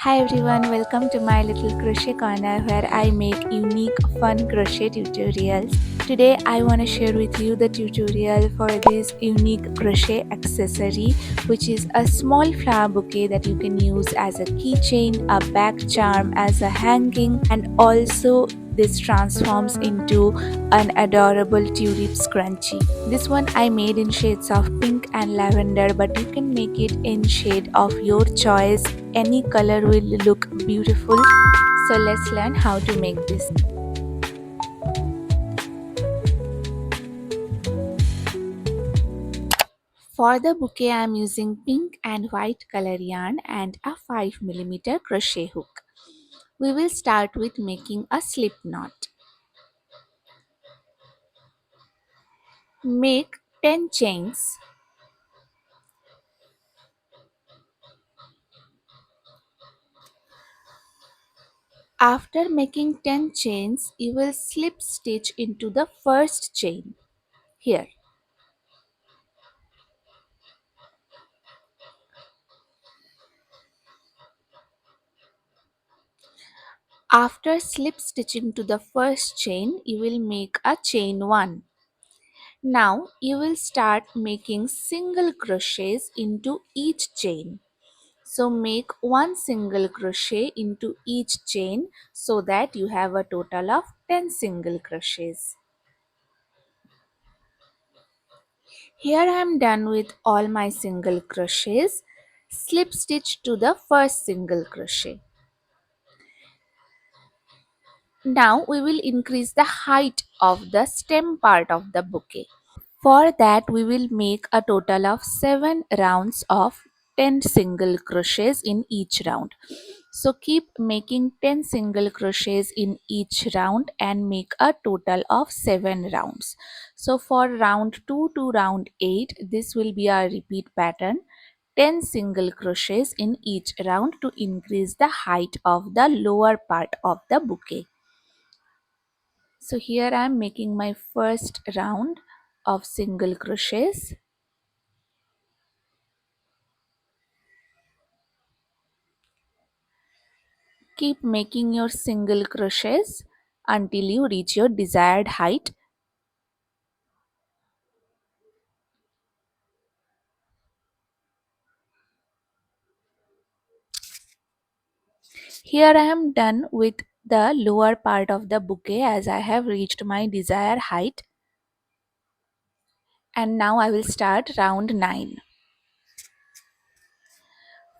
Hi everyone, welcome to my little crochet corner where I make unique fun crochet tutorials. Today I want to share with you the tutorial for this unique crochet accessory, which is a small flower bouquet that you can use as a keychain, a back charm, as a hanging, and also this transforms into an adorable tulip scrunchie. This one I made in shades of pink and lavender, but you can make it in shade of your choice. Any color will look beautiful. So let's learn how to make this. For the bouquet I am using pink and white color yarn and a 5mm crochet hook. We will start with making a slip knot. Make 10 chains. After making 10 chains, you will slip stitch into the first chain here. After slip stitching to the first chain, you will make a chain 1. Now you will start making single crochets into each chain. So make one single crochet into each chain so that you have a total of 10 single crochets. Here I am done with all my single crochets. Slip stitch to the first single crochet. Now we will increase the height of the stem part of the bouquet. For that we will make a total of 7 rounds of 10 single crochets in each round. So keep making 10 single crochets in each round and make a total of 7 rounds. So for round 2 to round 8, this will be a repeat pattern. 10 single crochets in each round to increase the height of the lower part of the bouquet. So here I am making my first round of single crochets. Keep making your single crochets until you reach your desired height. Here I am done with the lower part of the bouquet as I have reached my desired height. And now I will start round 9.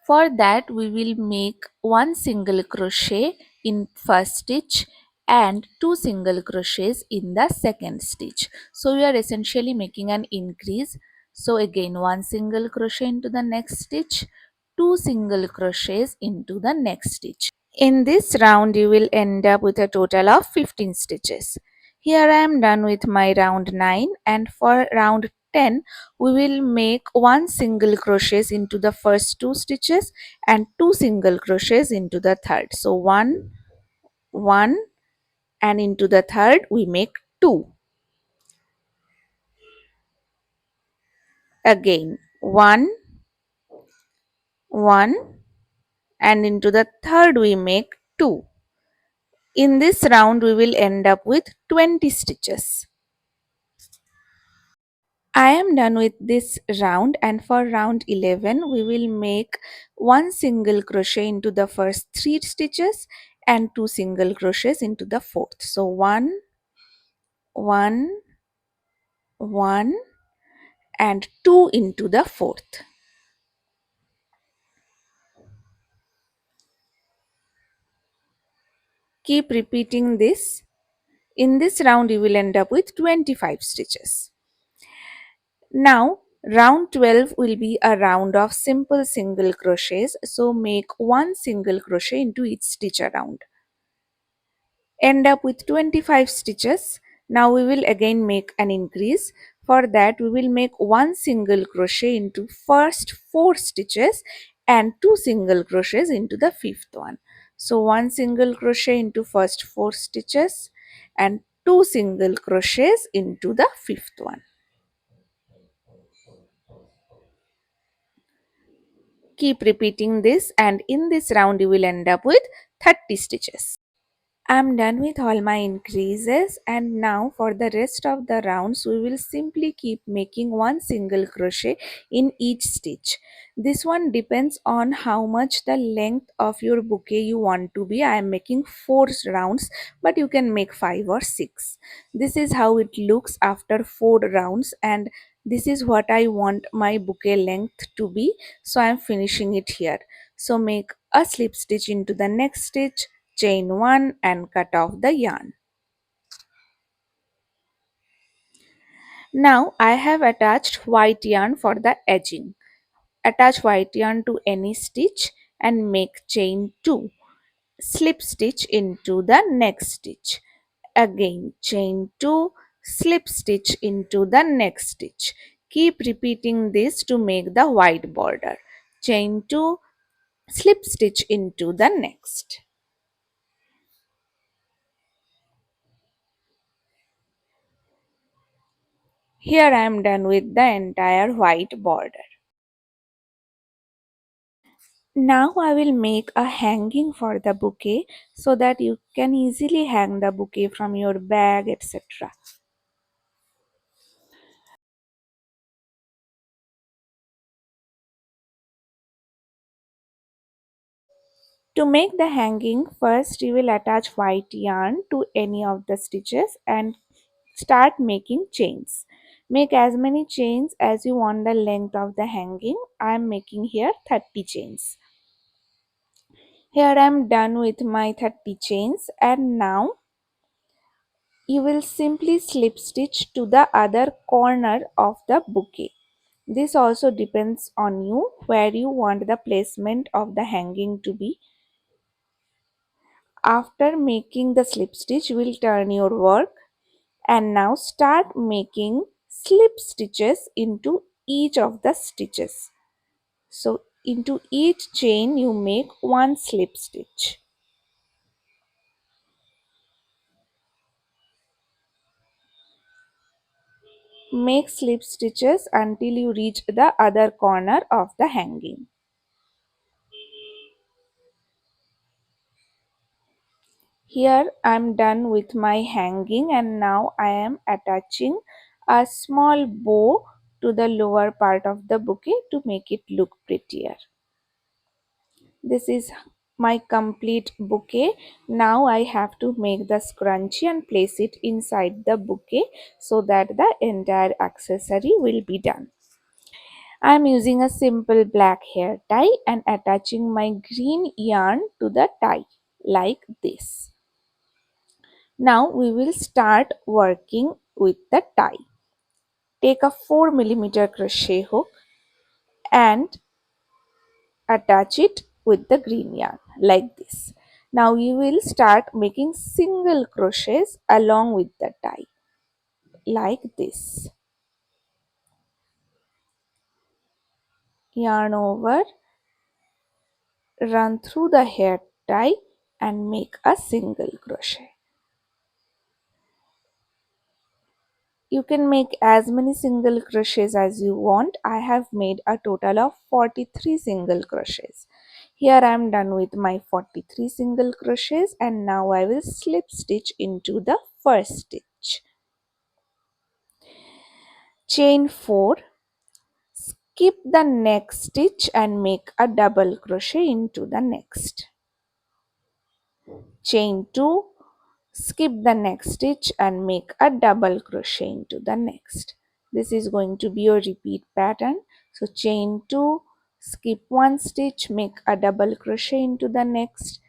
For that we will make one single crochet in first stitch and two single crochets in the second stitch. So we are essentially making an increase. So again one single crochet into the next stitch, two single crochets into the next stitch. In this round you will end up with a total of 15 stitches. Here I am done with my round 9, and for round 10 we will make one single crochets into the first two stitches and two single crochets into the third. So 1 and into the third we make 2. Again 1 and into the third we make 2. In this round we will end up with 20 stitches. I am done with this round, and for round 11 we will make one single crochet into the first 3 stitches and two single crochets into the fourth. So 1 1 and 2 into the fourth. Keep repeating this. In this round you will end up with 25 stitches. Now round 12 will be a round of simple single crochets, so make one single crochet into each stitch around. End up with 25 stitches. Now we will again make an increase. For that we will make one single crochet into first 4 stitches and two single crochets into the fifth one. So one single crochet into first 4 stitches and two single crochets into the fifth one. Keep repeating this, and in this round you will end up with 30 stitches. I'm done with all my increases, and now for the rest of the rounds we will simply keep making one single crochet in each stitch. This one depends on how much the length of your bouquet you want to be. I am making 4 rounds, but you can make 5 or 6. This is how it looks after 4 rounds, and this is what I want my bouquet length to be, so I am finishing it here. So make a slip stitch into the next stitch, chain 1 and cut off the yarn. Now I have attached white yarn for the edging. Attach white yarn to any stitch and make chain 2. Slip stitch into the next stitch. Again chain 2, slip stitch into the next stitch. Keep repeating this to make the white border. Chain 2, slip stitch into the next. Here I am done with the entire white border. Now I will make a hanging for the bouquet so that you can easily hang the bouquet from your bag, etc. To make the hanging, first you will attach white yarn to any of the stitches and start making chains. Make as many chains as you want the length of the hanging. I am making here 30 chains. Here I am done with my 30 chains, and now you will simply slip stitch to the other corner of the bouquet. This also depends on you where you want the placement of the hanging to be. After making the slip stitch, you will turn your work and now start making slip stitches into each of the stitches. So into each chain you make one slip stitch. Make slip stitches until you reach the other corner of the hanging. Here I am done with my hanging, and now I am attaching a small bow to the lower part of the bouquet to make it look prettier. This is my complete bouquet. Now I have to make the scrunchie and place it inside the bouquet so that the entire accessory will be done. I am using a simple black hair tie and attaching my green yarn to the tie like this. Now we will start working with the tie. Take a 4 mm crochet hook and attach it with the green yarn like this. Now you will start making single crochets along with the tie like this. Yarn over, run through the hair tie and make a single crochet. You can make as many single crochets as you want. I have made a total of 43 single crochets. Here I am done with my 43 single crochets, and now I will slip stitch into the first stitch. Chain 4, skip the next stitch and make a double crochet into the next. Chain 2, skip the next stitch and make a double crochet into the next. This is going to be your repeat pattern. So chain 2, skip one stitch, make a double crochet into the next.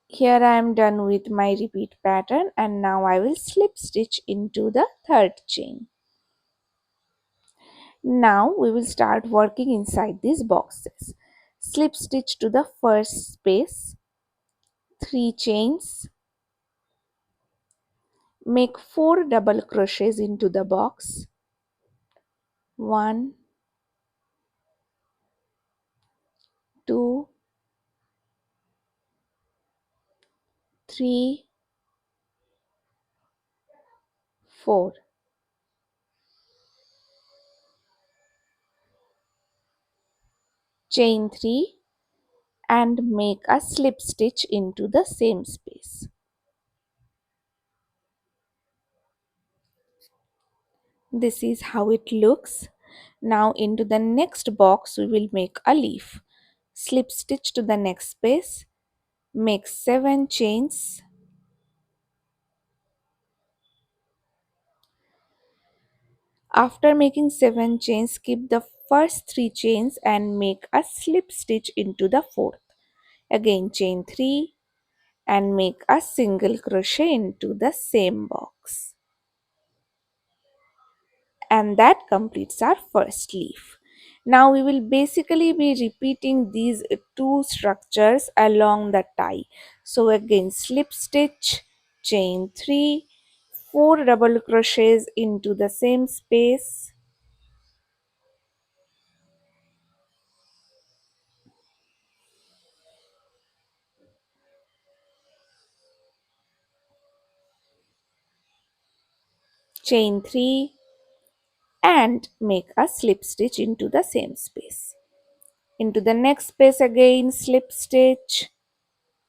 Here I am done with my repeat pattern, and now I will slip stitch into the third chain. Now we will start working inside these boxes. Slip stitch to the first space, 3 chains, make 4 double crochets into the box. 1, 2, 3, 4. chain 3 and make a slip stitch into the same space. This is how it looks. Now into the next box we will make a leaf. Slip stitch to the next space, make 7 chains. After making 7 chains, skip the first 3 chains and make a slip stitch into the fourth. Again chain 3 and make a single crochet into the same box. And that completes our first leaf. Now we will basically be repeating these two structures along the tie. So again slip stitch, chain 3, 4 double crochets into the same space, chain 3 and make a slip stitch into the same space. Into the next space again slip stitch,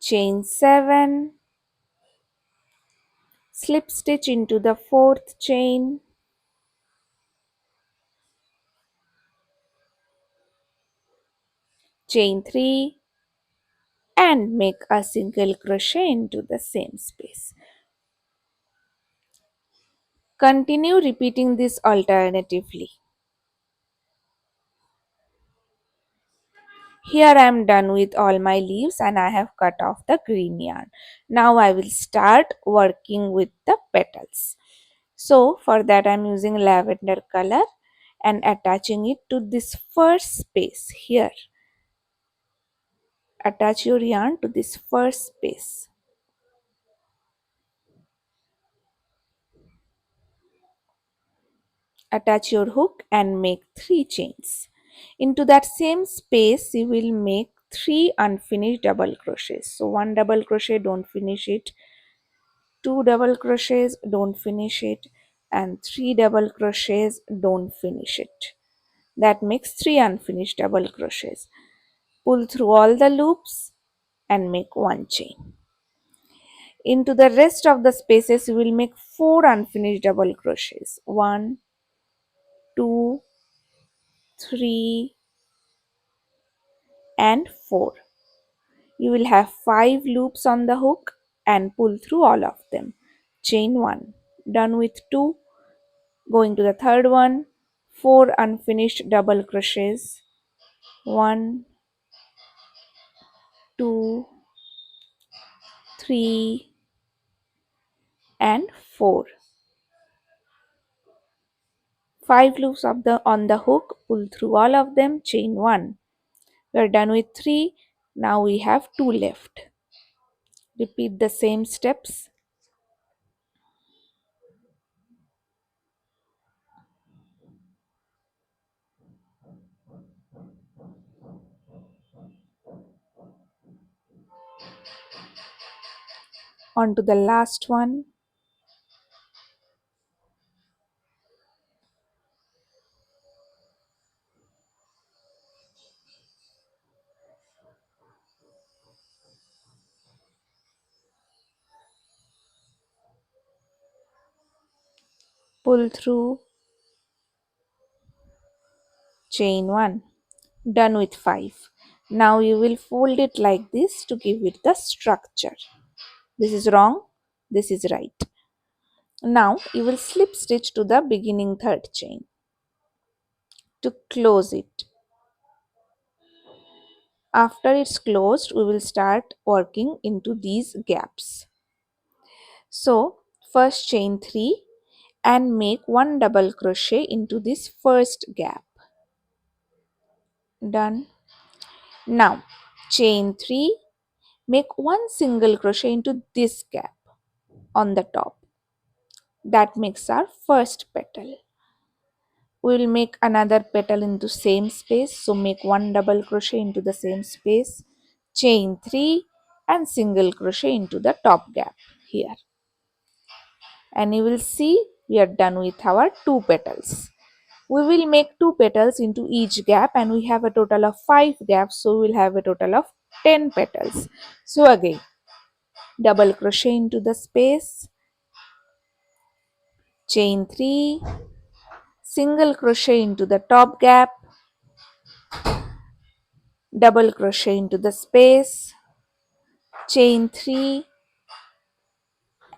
chain 7, slip stitch into the fourth chain, chain 3 and make a single crochet into the same space. Continue repeating this alternatively. Here I am done with all my leaves and I have cut off the green yarn. Now I will start working with the petals. So for that I am using lavender color and attaching it to this first space here. Attach your yarn to this first space. Attach your hook and make 3 chains. Into that same space you will make 3 unfinished double crochets. So 1 double crochet, don't finish it, 2 double crochets, don't finish it, and 3 double crochets, don't finish it. That makes 3 unfinished double crochets. Pull through all the loops and make 1 chain. Into the rest of the spaces you will make 4 unfinished double crochets. 1, 2, 3 and 4. You will have 5 loops on the hook and pull through all of them. Chain 1. Done with 2. Going to the third one. 4 unfinished double crochets. 1, 2, 3 and 4. 5 loops on the hook. Pull through all of them. Chain 1. We are done with 3. Now we have 2 left. Repeat the same steps. On to the last one. Pull through. Chain 1. Done with 5. Now you will fold it like this to give it the structure. This is wrong, this is right. Now you will slip stitch to the beginning third chain to close it. After it's closed, we will start working into these gaps. So first chain 3 and make 1 double crochet into this first gap. Done. Now chain 3, make 1 single crochet into this gap on the top. That makes our first petal. We will make another petal into same space, so make 1 double crochet into the same space, chain 3 and single crochet into the top gap here, and you will see we are done with our 2 petals. We will make 2 petals into each gap, and we have a total of 5 gaps, so we will have a total of 10 petals. So again, double crochet into the space, chain 3, single crochet into the top gap, double crochet into the space, chain 3,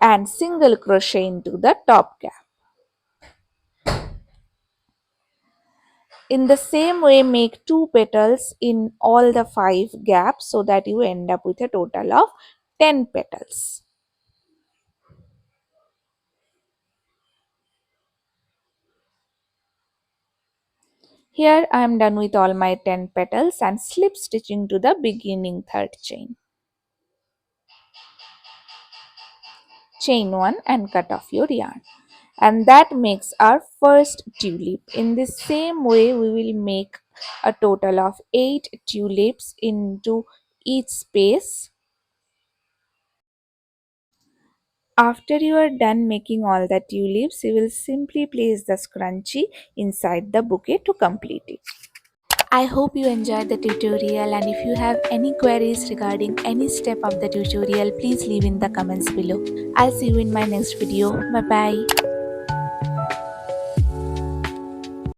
and single crochet into the top gap. In the same way, make 2 petals in all the 5 gaps so that you end up with a total of 10 petals. Here I am done with all my 10 petals and slip stitching to the beginning third chain. Chain 1 and cut off your yarn. And that makes our first tulip. In the same way, we will make a total of 8 tulips into each space. After you are done making all the tulips, you will simply place the scrunchie inside the bouquet to complete it. I hope you enjoyed the tutorial, and if you have any queries regarding any step of the tutorial, please leave in the comments below. I'll see you in my next video. Bye bye.